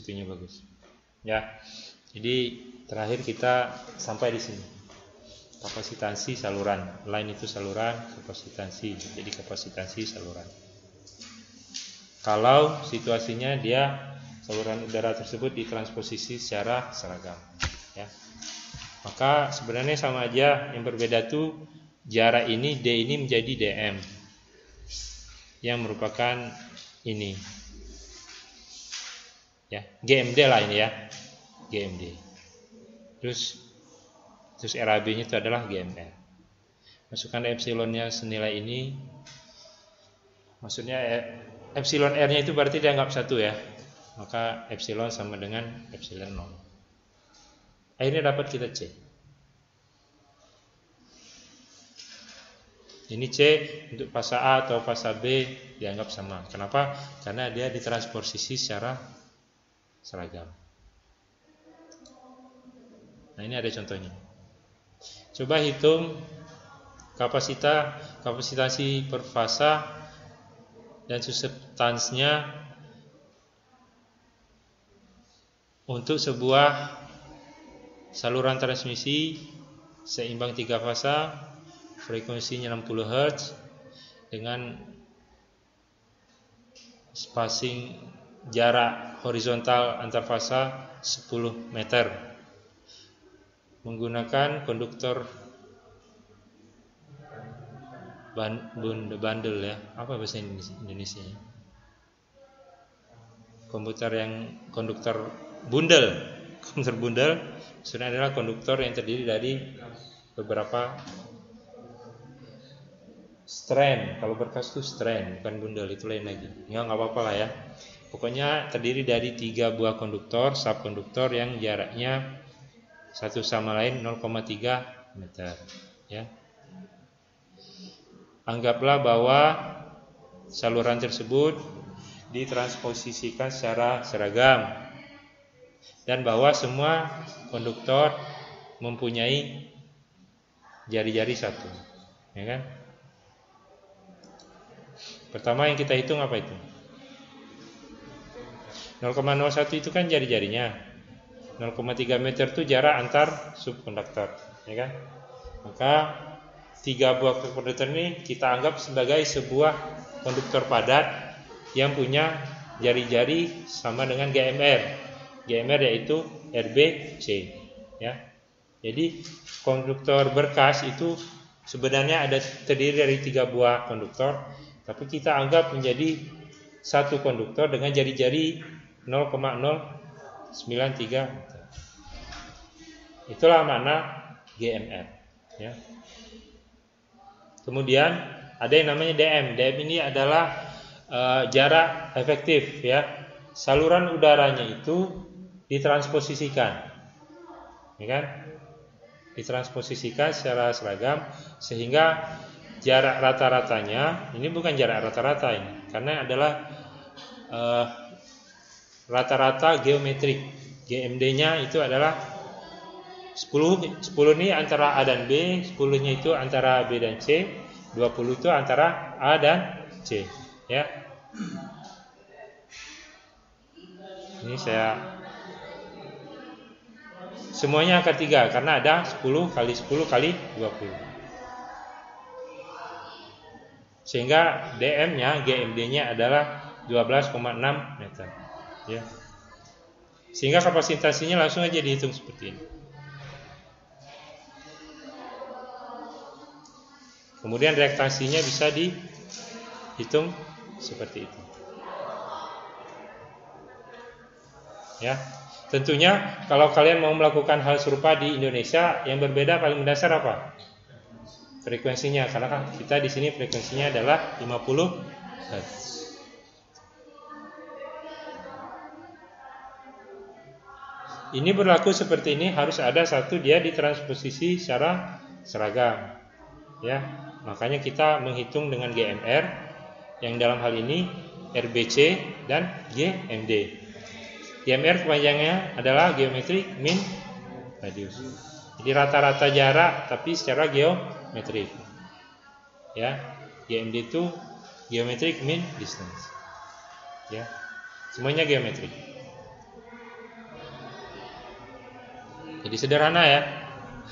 itunya bagus. Ya. Jadi terakhir kita sampai di sini. Kapasitansi saluran. Line itu saluran, kapasitansi. Jadi kapasitansi saluran. Kalau situasinya dia saluran udara tersebut ditransposisi secara seragam, ya. Maka sebenarnya sama aja, yang berbeda tuh jarak ini D ini menjadi DM yang merupakan ini, ya, GMD lah ini ya, GMD. Terus RAB-nya itu adalah GMR. Masukkan epsilonnya senilai ini, maksudnya epsilon R-nya itu berarti dianggap 1 ya, maka epsilon sama dengan epsilon 0. Akhirnya dapat kita C. Ini C untuk fase A atau fase B dianggap sama. Kenapa? Karena dia ditransposisi secara seragam. Nah, ini ada contohnya. Coba hitung kapasitasi per fasa dan substansnya untuk sebuah saluran transmisi seimbang 3 fasa, frekuensinya 60 Hz dengan spacing jarak horizontal antar fasa 10 meter menggunakan konduktor bundle ya. Apa bahasa Indonesia? Konduktor bundle. Konduktor bundle sebenarnya adalah konduktor yang terdiri dari beberapa strand. Kalau berkas itu strand, bukan bundle, itu lain lagi. Ya, nggak apa-apa lah ya. Pokoknya terdiri dari 3 buah konduktor, subkonduktor yang jaraknya satu sama lain 0,3 meter. Ya. Anggaplah bahwa saluran tersebut ditransposisikan secara seragam dan bahwa semua konduktor mempunyai jari-jari 1, ya kan? Pertama yang kita hitung apa itu? 0,01 itu kan jari-jarinya. 0,3 meter itu jarak antar subkonduktor, ya kan? Maka 3 buah konduktor ini kita anggap sebagai sebuah konduktor padat yang punya jari-jari sama dengan GMR. GMR yaitu RBC, ya. Jadi konduktor berkas itu sebenarnya terdiri dari 3 buah konduktor, tapi kita anggap menjadi satu konduktor dengan jari-jari 0,093 meter. Itulah makna GMR, ya. Kemudian ada yang namanya DM. DM ini adalah jarak efektif, ya. Saluran udaranya itu ditransposisikan, ya kan? Ditransposisikan secara seragam sehingga jarak rata-ratanya ini bukan jarak rata-rata ini, karena adalah rata-rata geometrik. GMD-nya itu adalah 10 ini antara A dan B, 10-nya itu antara B dan C, 20 itu antara A dan C, ya. Ini semuanya angka 3 karena ada 10 kali 10 kali 20. Sehingga DM-nya, GMD-nya adalah 12,6 meter, ya. Sehingga kapasitasinya langsung aja dihitung seperti ini. Kemudian reaktasinya bisa dihitung seperti itu. Ya. Tentunya kalau kalian mau melakukan hal serupa di Indonesia, yang berbeda paling mendasar apa? Frekuensinya, karena kan kita di sini frekuensinya adalah 50 Hz. Ini berlaku seperti ini, harus ada satu dia ditransposisi secara seragam, ya. Makanya kita menghitung dengan GMR yang dalam hal ini RBC dan GMD. GMR kepanjangannya adalah geometrik mean radius. Jadi rata-rata jarak tapi secara geometrik. Ya, GMD itu geometrik mean distance. Ya. Semuanya geometrik. Jadi sederhana ya.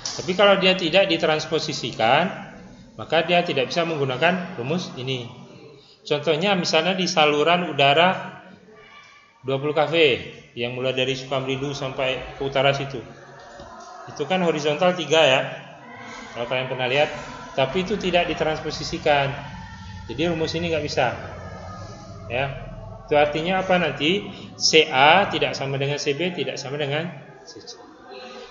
Tapi kalau dia tidak ditransposisikan, maka dia tidak bisa menggunakan rumus ini. Contohnya misalnya di saluran udara 20 kV yang mulai dari Sukamridu sampai ke utara situ. Itu kan horizontal 3 ya. Kalau kalian pernah lihat, tapi itu tidak ditransposisikan. Jadi rumus ini nggak bisa. Ya. Itu artinya apa nanti? CA tidak sama dengan CB, tidak sama dengan CC.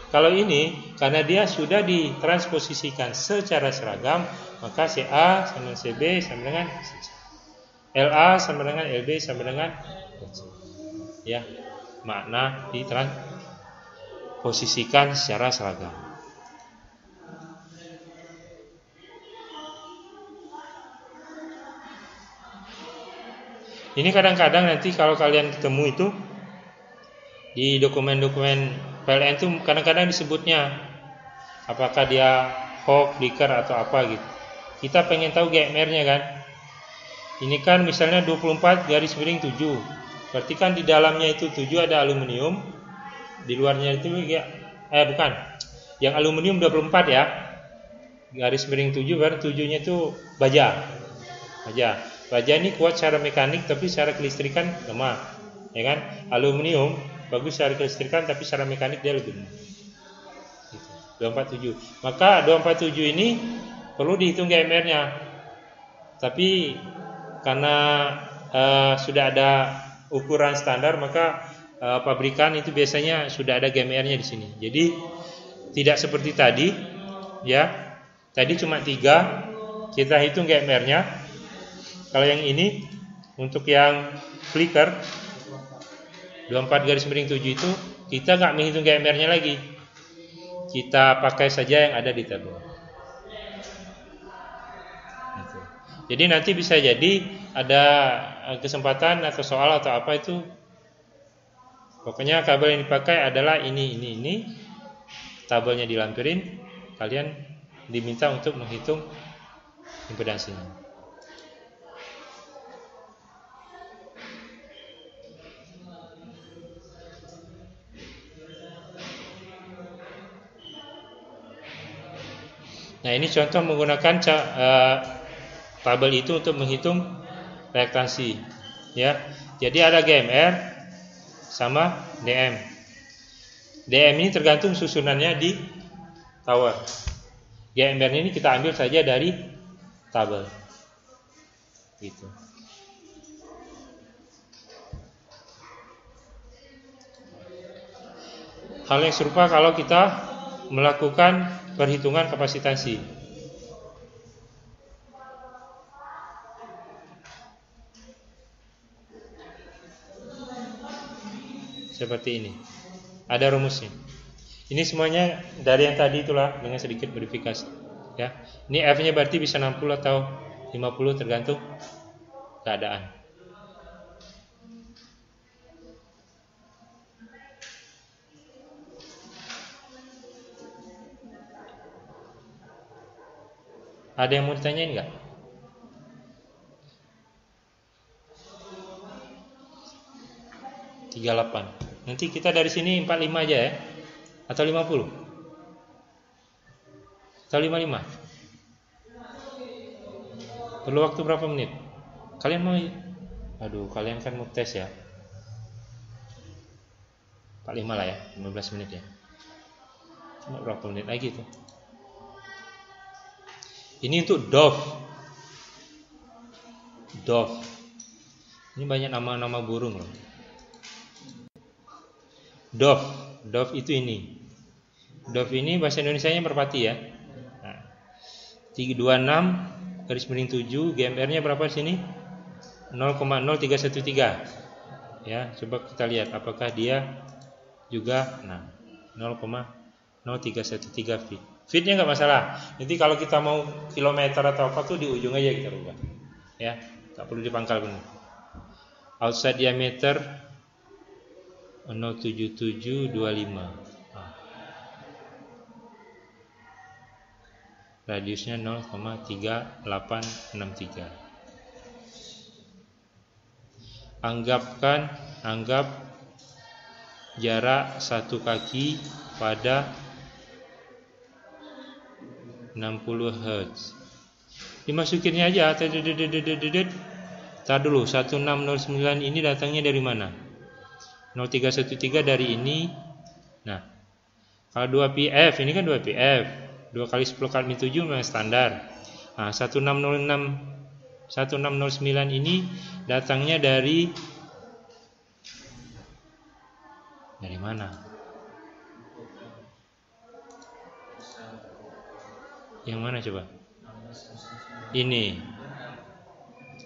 Kalau ini, karena dia sudah ditransposisikan secara seragam, maka CA sama dengan CB sama dengan CC. LA sama dengan LB sama dengan CC. Ya, makna ditransposisikan secara seragam. Ini kadang-kadang nanti kalau kalian ketemu itu di dokumen-dokumen PLN itu kadang-kadang disebutnya apakah dia Hawk, Flickr atau apa gitu. Kita pengen tahu GMR-nya kan. Ini kan misalnya 24 garis miring 7. Berarti kan di dalamnya itu 7 ada aluminium, di luarnya itu ya bukan. Yang aluminium 24 ya. Garis miring 7 berarti 7-nya itu baja. Baja ini kuat secara mekanik tapi secara kelistrikan lemah. Ya kan? Aluminium bagus secara kelistrikan tapi secara mekanik dia lebih lemah. Gitu. 247. Maka 247 ini perlu dihitung GMR-nya. Tapi karena sudah ada ukuran standar, maka pabrikan itu biasanya sudah ada GMR-nya di sini. Jadi tidak seperti tadi, ya. Tadi cuma 3, kita hitung GMR-nya. Kalau yang ini untuk yang Flickr 24 garis miring 7 itu kita nggak menghitung GMR-nya lagi. Kita pakai saja yang ada di tabel. Jadi nanti bisa jadi ada kesempatan atau soal atau apa itu. Pokoknya kabel yang dipakai adalah ini. Tabelnya dilampirin, kalian diminta untuk menghitung impedansinya. Nah, ini contoh menggunakan tabel itu untuk menghitung reaktansi, ya. Jadi ada GMR sama DM. DM ini tergantung susunannya di tower. GMR ini kita ambil saja dari tabel. Gitu. Hal yang serupa kalau kita melakukan perhitungan kapasitansi. Seperti ini. Ada rumusnya. Ini semuanya dari yang tadi itulah dengan sedikit modifikasi. Ya. Ini F-nya berarti bisa 60 atau 50 tergantung keadaan. Ada yang mau ditanyain nggak? Nanti kita dari sini 45 aja ya. Atau 50? Atau 55? Perlu waktu berapa menit? Kalian mau? Aduh, kalian kan mau tes ya. 45 lah ya, 15 menit ya. Cuma berapa menit lagi tuh? Ini untuk dove. Ini banyak nama-nama burung loh. Dove itu ini. Dove ini bahasa Indonesianya merpati ya. Nah, 326 garis miring 7, GMR-nya berapa di sini? 0,0313. Ya, coba kita lihat apakah dia juga 0,0313 feet. Feetnya nggak masalah. Nanti kalau kita mau kilometer atau apa tuh di ujung aja kita rubah. Ya, nggak perlu dipangkal benar. Outside diameter 07725. Radiusnya 0,3863. Anggap jarak 1 kaki pada 60 Hz. Dimasukinnya aja. Tar dulu, 1609 ini datangnya dari mana? 0313 dari ini. Nah, kalau 2PF, ini kan 2PF. 2 kali 10 kali 7 memang standar. Nah, 1609 ini datangnya dari mana? Yang mana coba? Ini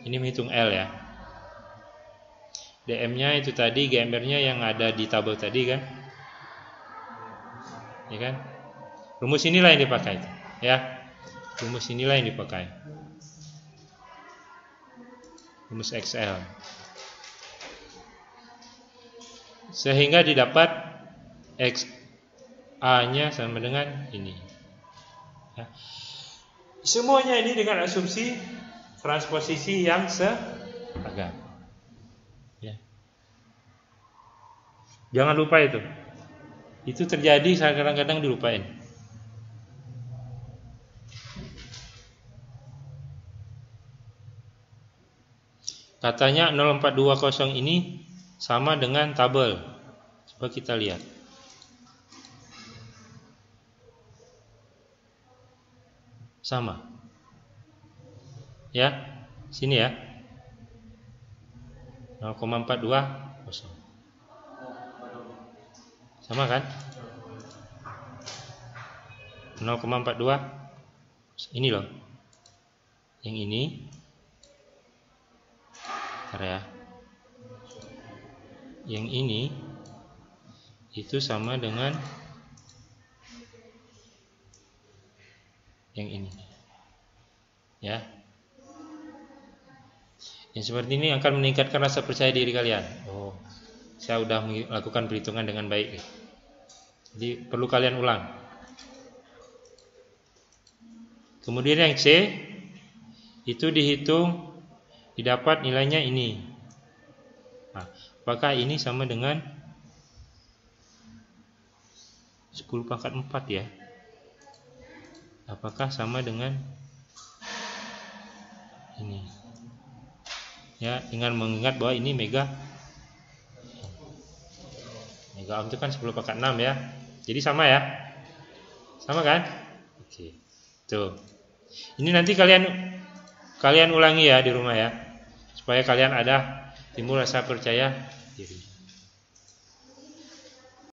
menghitung L ya. DM-nya itu tadi, GMR-nya yang ada di tabel tadi kan? Ya kan? Rumus inilah yang dipakai ya. Rumus inilah yang dipakai. Rumus XL. Sehingga didapat XA-nya sama dengan ini. Ya. Semuanya ini dengan asumsi transposisi yang seragam. Ya. Jangan lupa itu. Itu terjadi kadang-kadang dilupain. Katanya 0420 ini sama dengan tabel. Coba kita lihat. Sama. Ya, sini ya. 0,420. Sama kan? 0,42. Ini loh. Yang ini. Bentar ya. Yang ini itu sama dengan yang ini. Ya. Yang seperti ini akan meningkatkan rasa percaya diri kalian. Oh, saya sudah melakukan perhitungan dengan baik. Jadi perlu kalian ulang. Kemudian yang C itu dihitung, didapat nilainya ini. Nah, apakah ini sama dengan 10 pangkat 4 ya? Apakah sama dengan ini? Ya, dengan mengingat bahwa ini mega ohm itu kan 10 pangkat 6 ya. Jadi sama ya? Sama kan? Oke. Tuh. Ini nanti kalian ulangi ya di rumah ya. Supaya kalian ada timbul rasa percaya diri.